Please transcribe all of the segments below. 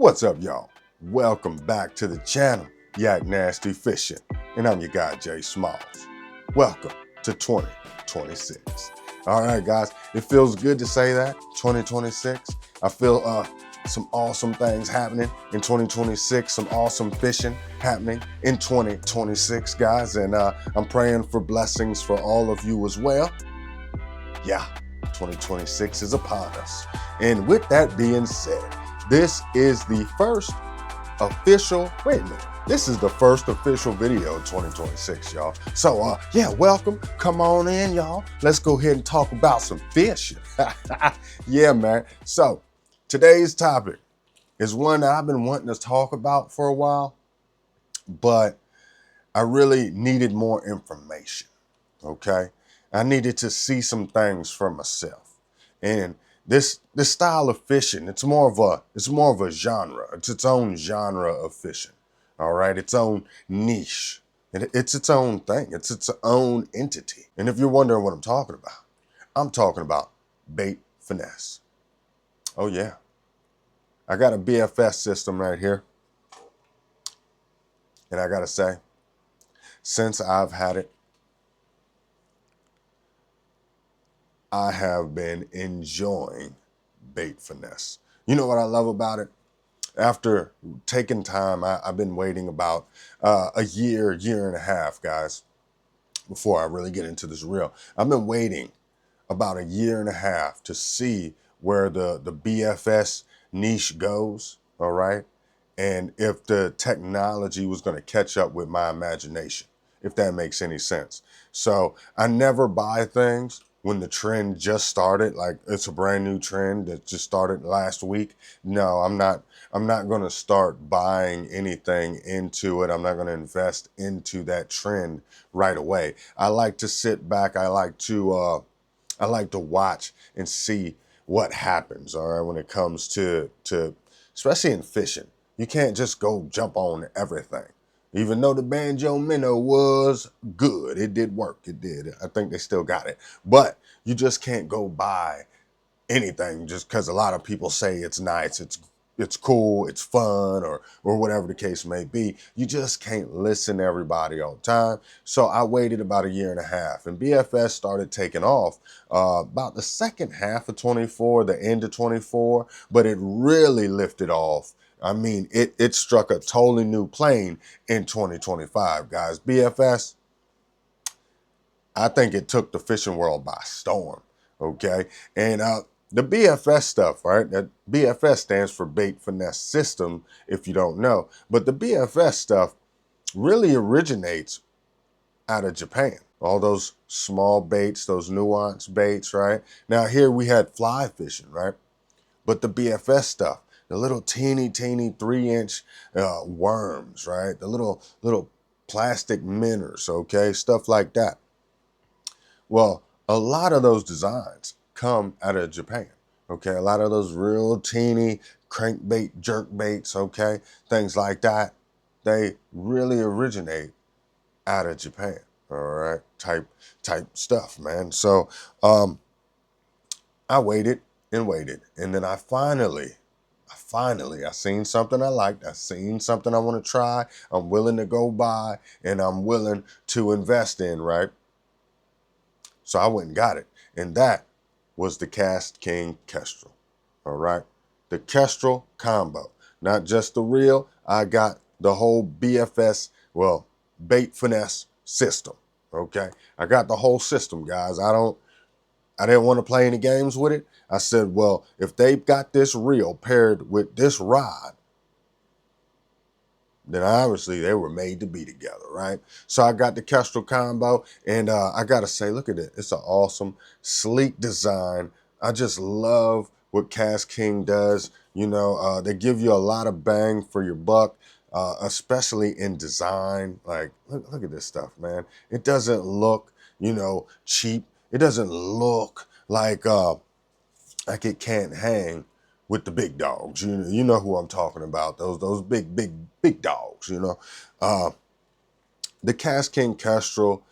What's up, y'all? Welcome back to the channel, Yak Nasty Fishing, and I'm your guy, Jay Smalls. Welcome to 2026. All right, guys, it feels good to say that, 2026. I feel some awesome things happening in 2026, some awesome fishing happening in 2026, guys, and I'm praying for blessings for all of you as well. Yeah, 2026 is upon us. And with that being said, this is the first official, this is the first official video of 2026, y'all. So, yeah, welcome. Come on in, y'all. Let's go ahead and talk about some fishing. Yeah, man. So, today's topic is one that I've been wanting to talk about for a while, but I really needed more information, okay? I needed to see some things for myself. And this style of fishing, it's more of a genre. It's its own genre of fishing. All right, its own niche. It's its own thing. It's its own entity. And if you're wondering what I'm talking about bait finesse. Oh yeah. I got a BFS system right here. And I gotta say, since I've had it, I have been enjoying bait finesse. You know what I love about it? After taking time, I've been waiting about a year and a half, guys, before I really get into this reel. I've been waiting about a year and a half to see where the BFS niche goes, all right? And if the technology was going to catch up with my imagination, if that makes any sense. So I never buy things when the trend just started, like it's a brand new trend that just started last week. No, I'm not going to start buying anything into it. I'm not going to invest into that trend right away. I like to sit back. I like to watch and see what happens, all right, when it comes to especially in fishing. You can't just go jump on everything. Even though the banjo minnow was good, it did work, it did. I think they still got it. But you just can't go buy anything just because a lot of people say it's nice, it's cool, it's fun, or whatever the case may be. You just can't listen to everybody all the time. So I waited about a year and a half, and BFS started taking off about the second half of 24, the end of 24, but it really lifted off. I mean, it struck a totally new plane in 2025, guys. BFS, I think it took the fishing world by storm, okay? And the BFS stuff, right? That BFS stands for Bait Finesse System, if you don't know. But the BFS stuff really originates out of Japan. All those small baits, those nuanced baits, right? Now here we had fly fishing, right? But the BFS stuff, the little teeny 3-inch worms, right? The little plastic minnows, okay? Stuff like that. Well, a lot of those designs come out of Japan, okay? A lot of those real teeny crankbait, jerkbaits, okay? Things like that, they really originate out of Japan, all right? Type stuff, man. So I waited and waited, and then I finally, I seen something I liked. I seen something I want to try. I'm willing to go buy, and I'm willing to invest in, right? So I went and got it. And that was the KastKing Kestrel, all right? The Kestrel combo. Not just the reel. I got the whole BFS, well, bait finesse system, okay? I got the whole system, guys. I didn't want to play any games with it. I said, well, if they've got this reel paired with this rod, then obviously they were made to be together, right? So I got the Kestrel combo, and I gotta say, look at it. It's an awesome, sleek design. I just love what KastKing does. You know, they give you a lot of bang for your buck, especially in design. Like, look at this stuff, man. It doesn't look, you know, cheap. It doesn't look like it can't hang with the big dogs. You know who I'm talking about. Those big dogs, you know. The KastKing Kestrel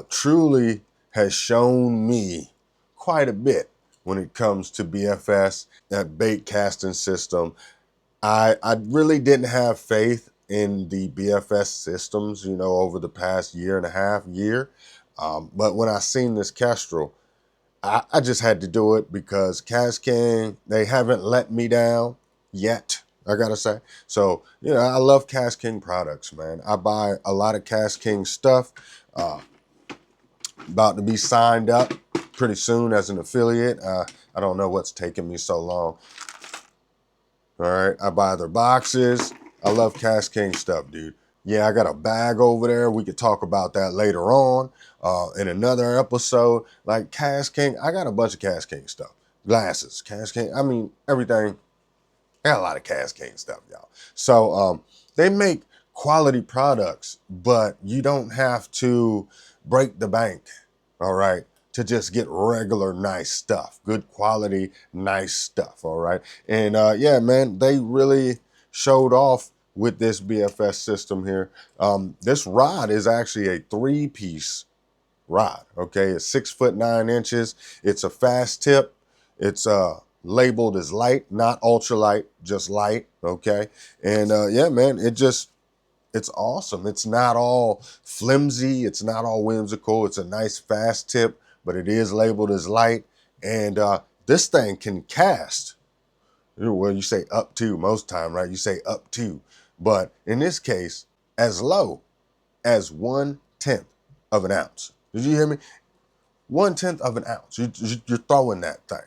truly has shown me quite a bit when it comes to BFS, that bait casting system. I really didn't have faith in the BFS systems, you know, over the past year and a half, year. But when I seen this Kestrel, I just had to do it because KastKing, they haven't let me down yet, I gotta say. So, you know, I love KastKing products, man. I buy a lot of KastKing stuff. About to be signed up pretty soon as an affiliate. I don't know what's taking me so long. All right, I buy their boxes. I love KastKing stuff, dude. Yeah, I got a bag over there. We could talk about that later on in another episode. Like KastKing, I got a bunch of KastKing stuff. Glasses, KastKing. I mean, everything. I got a lot of KastKing stuff, y'all. So they make quality products, but you don't have to break the bank, all right, to just get regular nice stuff, good quality, nice stuff, all right? And yeah, man, they really showed off with this BFS system here. This rod is actually a three-piece rod, okay? It's 6'9". It's a fast tip. It's labeled as light, not ultralight, just light, okay? And yeah, man, it's awesome. It's not all flimsy. It's not all whimsical. It's a nice fast tip, but it is labeled as light. And this thing can cast. Well, you say up to most time, right? You say up to. But in this case, as low as 1/10 of an ounce. Did you hear me? 1/10 of an ounce. You're throwing that thing.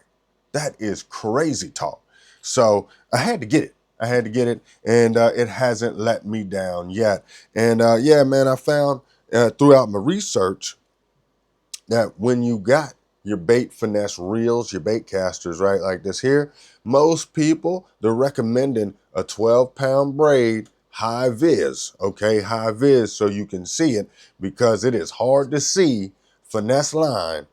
That is crazy talk. So I had to get it. I had to get it, and it hasn't let me down yet. And yeah, man, I found throughout my research that when you got your bait finesse reels, your bait casters, right, like this here, most people, they're recommending a 12-pound braid high vis, okay, high vis, so you can see it, because it is hard to see finesse line.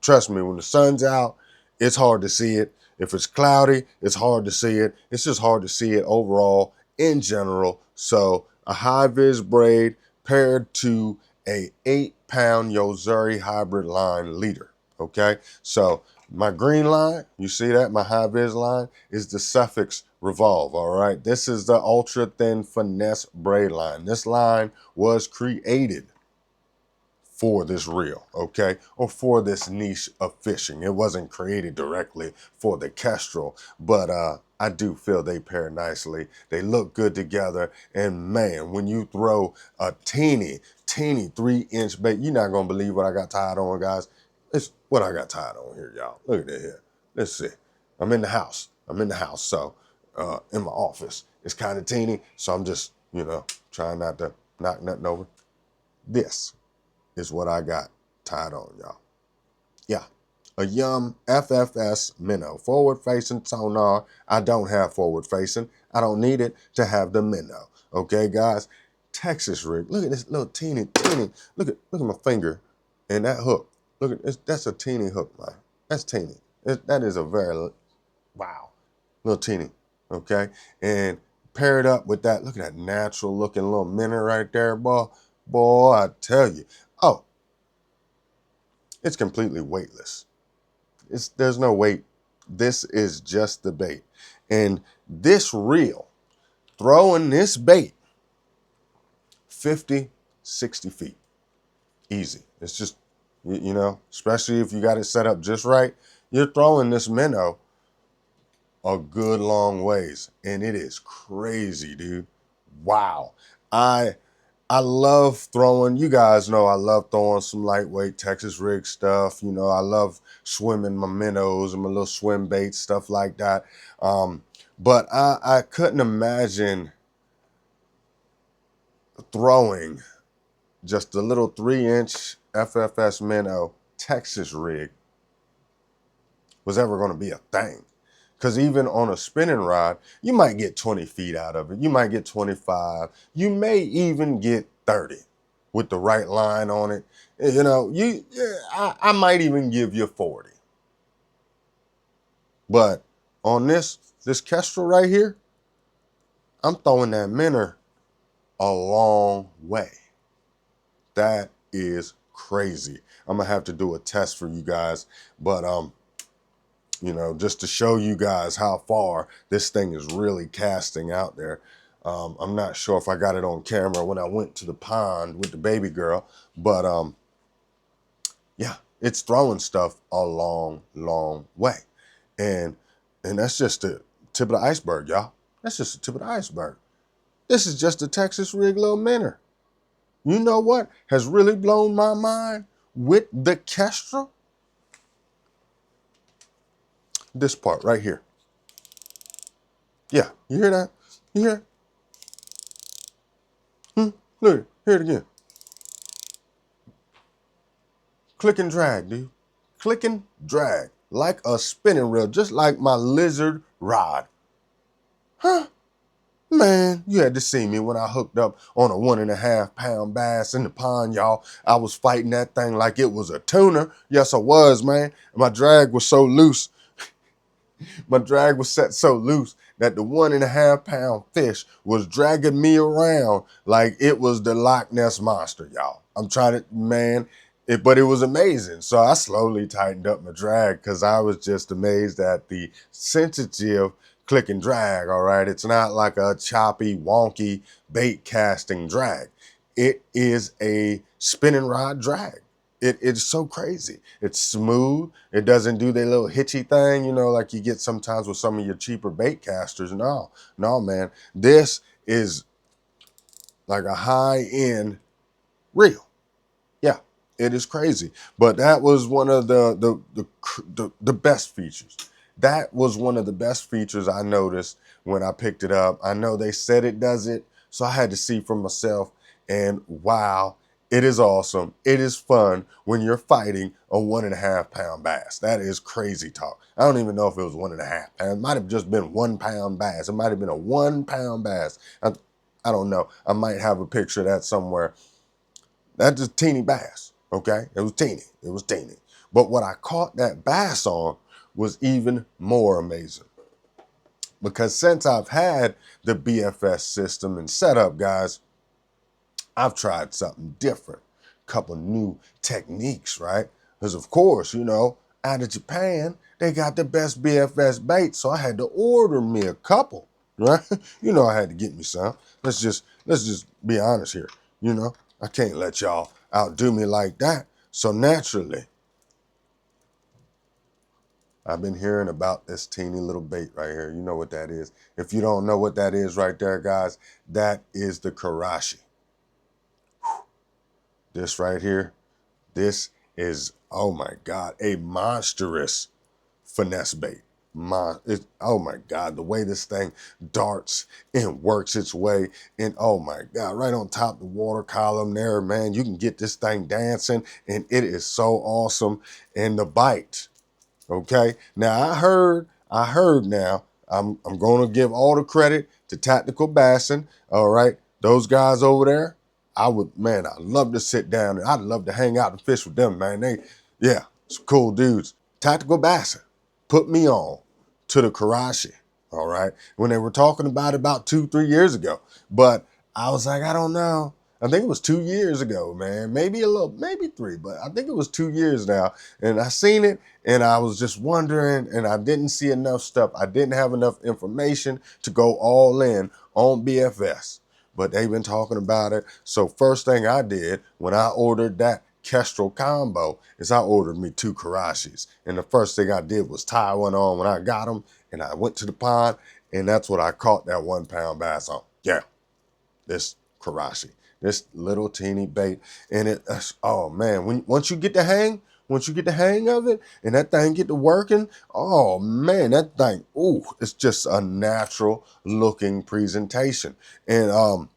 Trust me, when the sun's out, it's hard to see it. If it's cloudy, it's hard to see it. It's just hard to see it overall in general. So a high vis braid paired to a 8-pound Yozuri hybrid line leader. Okay, so my green line, you see that? My high vis line is the Suffix Revolve. All right, this is the ultra thin finesse braid line. This line was created for this reel, okay, or for this niche of fishing. It wasn't created directly for the Kestrel, but I do feel they pair nicely. They look good together, and man, when you throw a teeny 3-inch bait, you're not gonna believe what I got tied on, guys. It's what I got tied on here, y'all. Look at that here. Let's see. I'm in the house. So in my office, it's kind of teeny, so I'm just, you know, trying not to knock nothing over. This is what I got tied on, y'all. Yeah, a Yum FFS minnow, forward-facing sonar. I don't have forward-facing. I don't need it to have the minnow. Okay, guys. Texas rig. Look at this little teeny. Look at my finger and that hook. Look at this. That's a teeny hook, man. That's teeny. That is a very, wow, little teeny. Okay, and pair it up with that. Look at that natural-looking little minnow right there, boy. Boy, I tell you. Oh, it's completely weightless. There's no weight. This is just the bait. And this reel, throwing this bait 50, 60 feet. Easy. It's just, you know, especially if you got it set up just right, you're throwing this minnow a good long ways. And it is crazy, dude. Wow. I love throwing, you guys know I love throwing some lightweight Texas rig stuff. You know, I love swimming my minnows and my little swim baits, stuff like that. But I couldn't imagine throwing just a little 3-inch FFS minnow Texas rig was ever going to be a thing. Because even on a spinning rod, you might get 20 feet out of it. You might get 25. You may even get 30 with the right line on it. You know, I might even give you 40. But on this Kestrel right here, I'm throwing that minnow a long way. That is crazy. I'm gonna have to do a test for you guys. But you know, just to show you guys how far this thing is really casting out there. I'm not sure if I got it on camera when I went to the pond with the baby girl, but yeah, it's throwing stuff a long, long way. And that's just the tip of the iceberg, y'all. That's just the tip of the iceberg. This is just a Texas rig little minnow. You know what has really blown my mind with the Kestrel? This part right here. Yeah, you hear that? You hear? Look, hear it again. Click and drag, dude. Click and drag like a spinning reel, just like my lizard rod. Huh? Man, you had to see me when I hooked up on a 1.5 pound bass in the pond, y'all. I was fighting that thing like it was a tuna. Yes, I was, man. My drag was so loose. My drag was set so loose that the 1.5 pound fish was dragging me around like it was the Loch Ness monster, y'all. I'm trying to, man, but it was amazing. So I slowly tightened up my drag because I was just amazed at the sensitive click and drag, all right? It's not like a choppy, wonky bait casting drag. It is a spinning rod drag. It's so crazy. It's smooth. It doesn't do their little hitchy thing, you know, like you get sometimes with some of your cheaper bait casters. No, man. This is like a high-end reel. Yeah, it is crazy. But that was one of the best features. That was one of the best features I noticed when I picked it up. I know they said it does it, so I had to see for myself. And wow, it is awesome. It is fun when you're fighting a 1.5 pound bass. That is crazy talk. I don't even know if it was 1.5 pounds. It might have just been 1 pound bass. It might have been a 1 pound bass. I don't know. I might have a picture of that somewhere. That's just teeny bass, okay? It was teeny. It was teeny. But what I caught that bass on was even more amazing. Because since I've had the BFS system and setup, guys, I've tried something different. A couple new techniques, right? Because of course, you know, out of Japan, they got the best BFS bait, so I had to order me a couple, right? You know, I had to get me some. Let's just be honest here. You know, I can't let y'all outdo me like that. So naturally, I've been hearing about this teeny little bait right here. You know what that is. If you don't know what that is right there, guys, that is the Karashi. This right here, this is, oh my God, a monstrous finesse bait. Oh my God, the way this thing darts and works its way. And oh my God, right on top of the water column there, man, you can get this thing dancing and it is so awesome. And the bite, okay? Now I heard now, I'm going to give all the credit to Tactical Bassin, all right? Those guys over there, man, I'd love to sit down and I'd love to hang out and fish with them, man. Yeah, some cool dudes. Tactical Bassin put me on to the Karashi, all right? When they were talking about 2-3 years ago. But I was like, I don't know. I think it was 2 years ago, man. Maybe 3, but I think it was 2 years now. And I seen it and I was just wondering and I didn't see enough stuff. I didn't have enough information to go all in on BFS. But they've been talking about it. So first thing I did when I ordered that Kestrel combo is I ordered me 2 Karashis. And the first thing I did was tie one on when I got them. And I went to the pond and that's what I caught that 1 pound bass on. Yeah, this Karashi, this little teeny bait. And oh man, once you get the hang of it and that thing get to working, oh man, that thing, ooh, it's just a natural looking presentation. And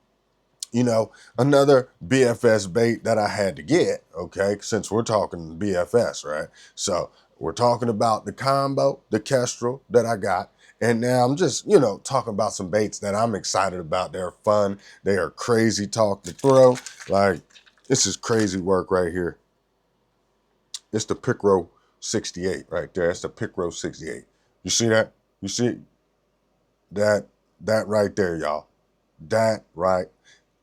you know, another BFS bait that I had to get, okay, since we're talking BFS, right? So we're talking about the combo, the Kestrel that I got. And now I'm just, you know, talking about some baits that I'm excited about. They're fun. They are crazy talk to throw. Like, this is crazy work right here. It's the Picro 68 right there. It's the Picro 68. You see that? You see that right there, y'all? That right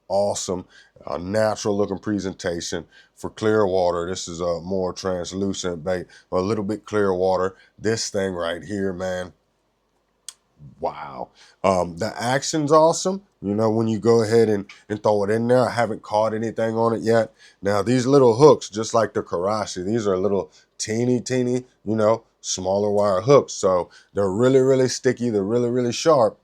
awesome, natural looking presentation for clear water. This is a more translucent bait, a little bit clear water. This thing right here, man, wow. The action's awesome. You know, when you go ahead and throw it in there, I haven't caught anything on it yet. Now, these little hooks, just like the Karashi, these are little teeny, smaller wire hooks. So they're really, really sticky. They're really, really sharp,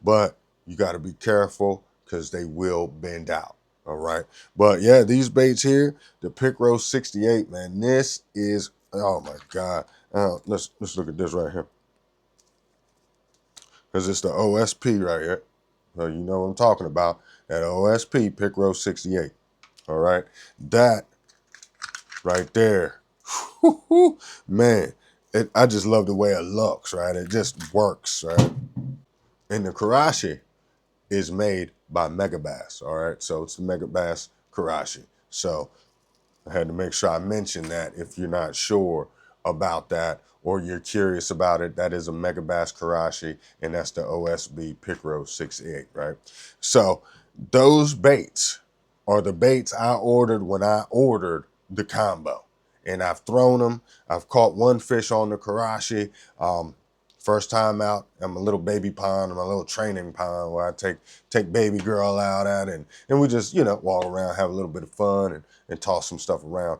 but you got to be careful because they will bend out. All right. But yeah, these baits here, the Picro 68, man, this is, oh my God. Let's look at this right here. Because it's the OSP right here. So you know what I'm talking about. That OSP, Picro 68. All right. That right there. Man, I just love the way it looks, right? It just works, right? And the Karashi is made by Megabass, all right? So it's the Megabass Karashi. So I had to make sure I mention that if you're not sure about that or you're curious about it, that is a Megabass Karashi, and that's the OSB Picro 68, right? So those baits are the baits I ordered when I ordered the combo. And I've thrown them. I've caught one fish on the Karashi. First time out, I'm a little baby pond. I'm a little training pond where I take baby girl out at, and we just, walk around, have a little bit of fun and toss some stuff around.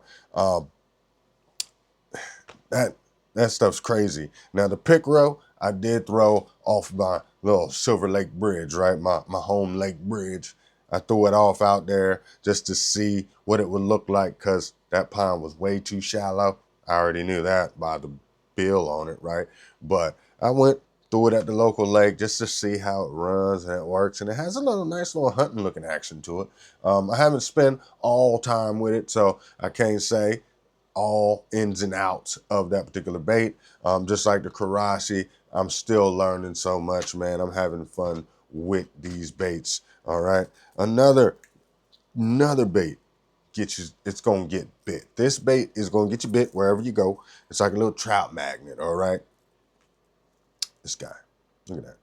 That stuff's crazy. Now the Picro, I did throw off my little Silver Lake Bridge, right? My home lake bridge. I threw it off out there just to see what it would look like because that pond was way too shallow. I already knew that by the bill on it, right? But I went, threw it at the local lake just to see how it runs and it works. And it has a nice little hunting looking action to it. I haven't spent all time with it, so I can't say all ins and outs of that particular bait. Just like the Karashi, I'm still learning so much, man. I'm having fun with these baits. All right. Another bait it's gonna get bit. This bait is gonna get you bit wherever you go. It's like a little trout magnet, all right? This guy. Look at that.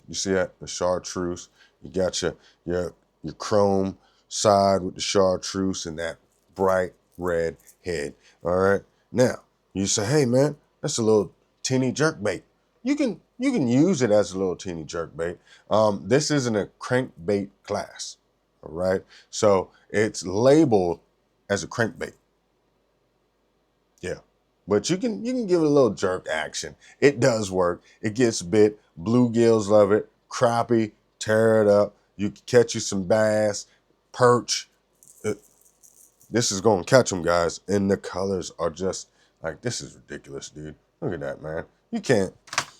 You see that? The chartreuse. You got your chrome side with the chartreuse and that bright red head. All right. Now you say, hey man, that's a little teeny jerk bait. You can use it as a little teeny jerk bait. This isn't a crankbait class. All right. So it's labeled as a crankbait. Yeah. But you can give it a little jerk action. It does work. It gets bit. Bluegills love it. Crappie, tear it up. You can catch you some bass, perch. This is going to catch them, guys. And the colors are just like, this is ridiculous, dude. Look at that, man. You can't.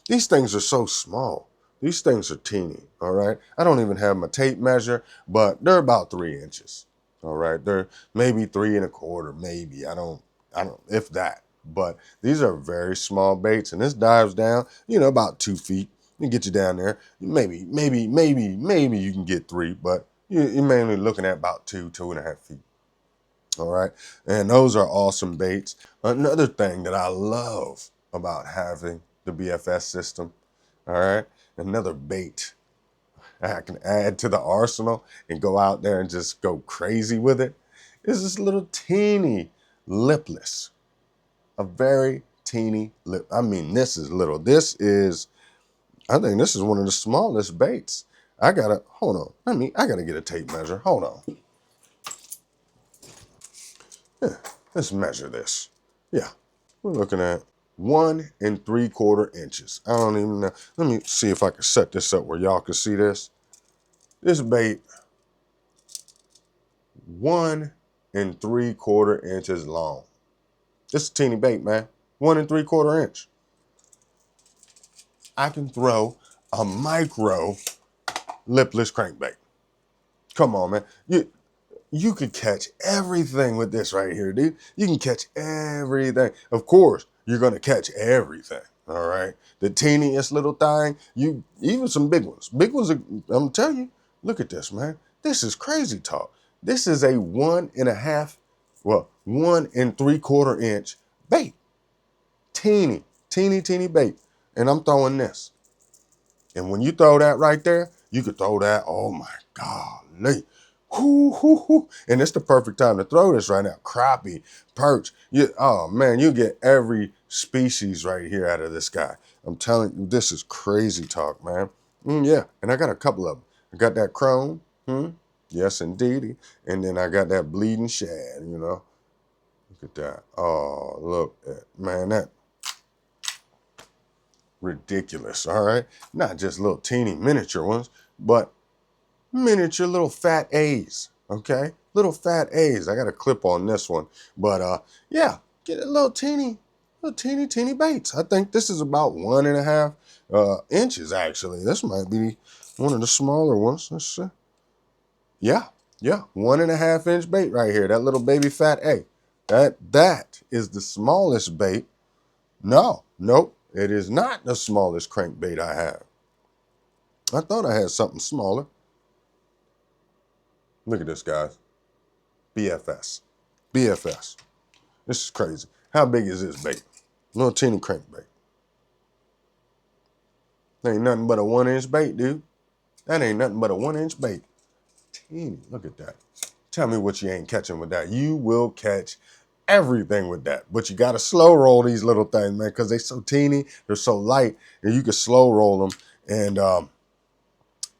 These things are so small. These things are teeny, all right? I don't even have my tape measure, but they're about 3 inches, all right? They're maybe 3 1/4, maybe. I don't, if that. But these are very small baits, and this dives down, about 2 feet. You get you down there. Maybe you can get 3, but you're mainly looking at about 2.5 feet. All right. And those are awesome baits. Another thing that I love about having the BFS system, all right, another bait I can add to the arsenal and go out there and just go crazy with it is this little teeny lipless, a very teeny lip. I mean, this is little. I think this is one of the smallest baits. Hold on. I gotta get a tape measure. Hold on. Yeah, let's measure this. Yeah, we're looking at 1 3/4 inches. I don't even know. Let me see if I can set this up where y'all can see this. This bait, 1 3/4 inches long. This is a teeny bait, man. 1 3/4 inch. I can throw a micro lipless crankbait. Come on, man. You could catch everything with this right here, dude. You can catch everything. Of course, you're gonna catch everything. All right. The teeniest little thing, even some big ones. Big ones, I'm telling you, look at this, man. This is crazy talk. This is a 1 3/4 inch bait. Teeny bait. And I'm throwing this. And when you throw that right there, you could throw that, oh my God, golly. Whoo, whoo, whoo. And it's the perfect time to throw this right now. Crappie, perch. Oh man, you get every species right here out of this guy. I'm telling you, this is crazy talk, man. Yeah, and I got a couple of them. I got that chrome. Yes, indeedy. And then I got that bleeding shad, you know. Look at that. Oh, look at, man, that ridiculous, all right? Not just little teeny miniature ones, but miniature little fat A's, okay? Little fat A's. I got a clip on this one, but yeah, get a little teeny baits. I think this is about 1.5 inches, actually. This might be one of the smaller ones. Let's see. Yeah, yeah, 1.5 inch bait right here. That little baby fat A. That is the smallest bait. No, nope, it is not the smallest crankbait I have. I thought I had something smaller. Look at this, guys. BFS. BFS. This is crazy. How big is this bait? Little teeny crankbait. That ain't nothing but a 1 inch bait, dude. That ain't nothing but a 1 inch bait. Teeny. Look at that. Tell me what you ain't catching with that. You will catch everything with that. But you got to slow roll these little things, man, because they're so teeny, they're so light, and you can slow roll them. And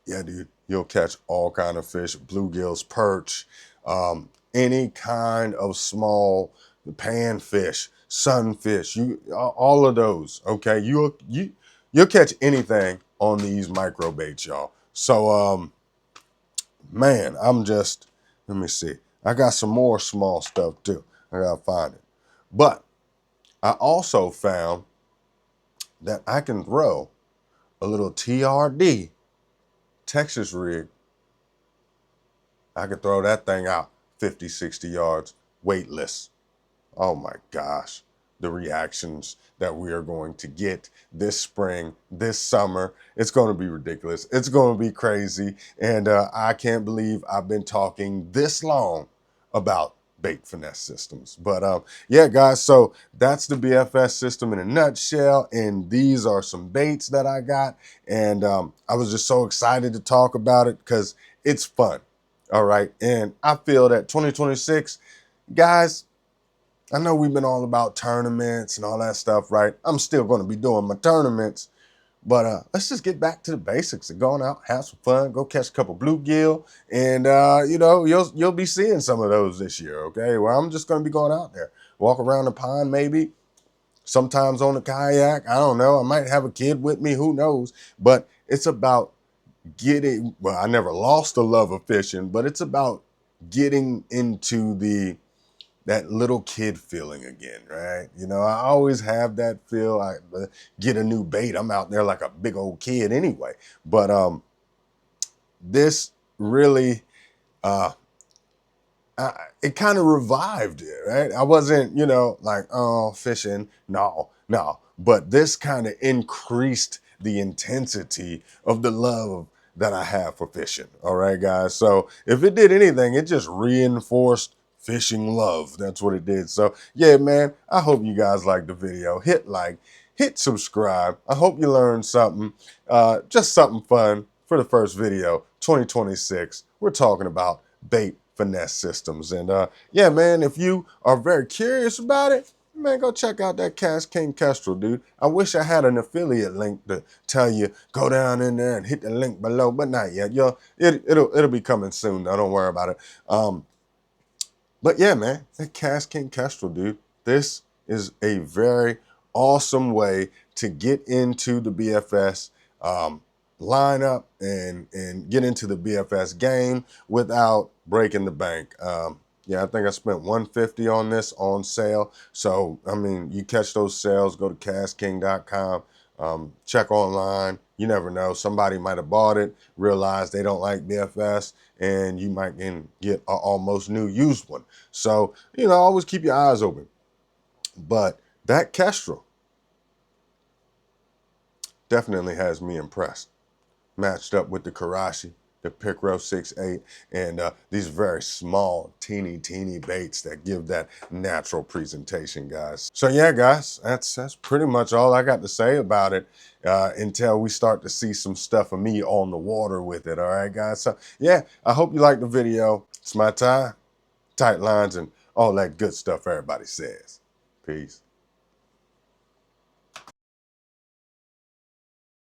yeah, dude, you'll catch all kind of fish, bluegills, perch, any kind of small panfish, sunfish, all of those. Okay, you'll catch anything on these micro baits, y'all. So man, let me see. I got some more small stuff too. I gotta find it. But I also found that I can throw a little TRD Texas rig. I could throw that thing out 50, 60 yards weightless. Oh my gosh, the reactions that we are going to get this spring, this summer, it's going to be ridiculous. It's going to be crazy. And I can't believe I've been talking this long about bait finesse systems. But yeah, guys, so that's the BFS system in a nutshell. And these are some baits that I got. And I was just so excited to talk about it because it's fun. All right. And I feel that 2026, guys, I know we've been all about tournaments and all that stuff, right? I'm still going to be doing my tournaments, but let's just get back to the basics of going out, have some fun, go catch a couple bluegill, and you know, you'll be seeing some of those this year, okay? Well, I'm just going to be going out there, walk around the pond, maybe sometimes on a kayak. I don't know. I might have a kid with me, who knows? But it's about getting. Well, I never lost the love of fishing, but it's about getting into that little kid feeling again, right? You know, I always have that feel. I get a new bait, I'm out there like a big old kid anyway. But this really, uh, it kind of revived it, right? I wasn't, you know, like, oh, fishing, no, no. But this kind of increased the intensity of the love that I have for fishing. All right, guys. So if it did anything, it just reinforced fishing love. That's what it did. So yeah, man, I hope you guys liked the video. Hit like, hit subscribe. I hope you learned something, just something fun for the first video, 2026. We're talking about bait finesse systems. And yeah, man, if you are very curious about it, man, go check out that KastKing Kestrel, dude. I wish I had an affiliate link to tell you, go down in there and hit the link below, but not yet. It'll be coming soon. Now, don't worry about it. But yeah, man, that KastKing Kestrel, dude, this is a very awesome way to get into the BFS lineup and get into the BFS game without breaking the bank. Yeah, I think I spent $150 on this on sale. So, I mean, you catch those sales, go to KastKing.com, check online. You never know. Somebody might have bought it, realized they don't like BFS, and you might get an almost new used one. So, you know, always keep your eyes open. But that Kestrel definitely has me impressed. Matched up with the Karashi, the Picro 6.8, and these very small, teeny baits that give that natural presentation, guys. So yeah, guys, that's pretty much all I got to say about it until we start to see some stuff of me on the water with it. All right, guys. So yeah, I hope you liked the video. It's my time, tight lines, and all that good stuff everybody says. Peace.